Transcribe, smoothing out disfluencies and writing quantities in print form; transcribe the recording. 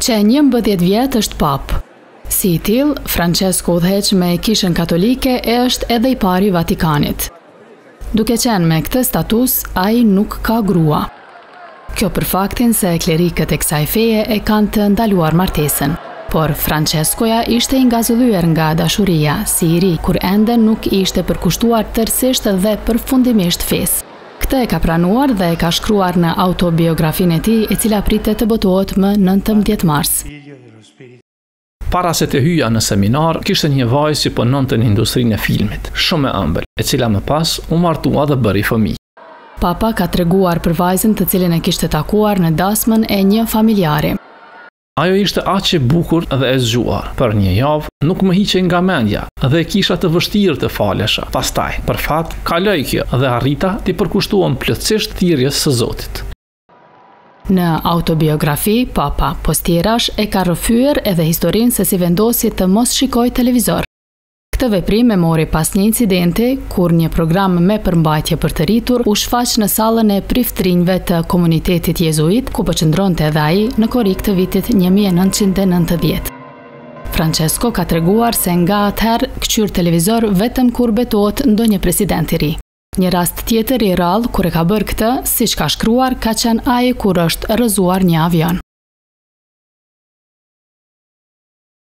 që 11 vjet është pap. Si i tillë, Francesco udhëheq me Kishën Katolike e është edhe i pari i Vatikanit. Duke qenë me këtë status, ai nuk ka grua. Kjo për faktin se klerikët e kësaj feje e kanë të ndaluar martesën. Por Francescoja ishte i ngazëllyer nga dashuria, si i ri, kur ende nuk ishte përkushtuar tërësisht dhe përfundimisht fesë. Këtë e ka pranuar dhe e ka shkruar në autobiografinë e tij, e cila pritet të botohet më 19 mars. Para se të hyja në seminar, kishte një vajzë që punonte në industrinë e filmit, shumë e ëmbël, e cila më pas u martua dhe bëri fëmijë. Papa ka treguar për vajzën të cilën e kishte takuar në dasmën e një familjari. Ajo ishte aq e bukur dhe e zgjuar. Për një javë nuk më hiqej nga mendja dhe kisha të vështirë të falesha. Pastaj, për fat, kaloi kjo dhe arrita të përkushtuam plotësisht thirrjes së Zotit. Në autobiografi, Papa postjerash e ka rrëfyer edhe historinë se si vendosi të mos shikoj televizor. Këtë veprim e mori pas një incidenti kur një program me përmbajtje për të rritur u shfaq në sallën e priftrinjve të komunitetit jezuit, ku po qëndronte edhe ai në korrik të vitit 1990. Francesco ka treguar se nga atëherë kqyr televizor vetëm kur betohet ndonjë president i ri. Një rast tjetër i rrallë kur e ka bërë këtë, siç ka shkruar, ka qenë ai kur është rrëzuar një avion.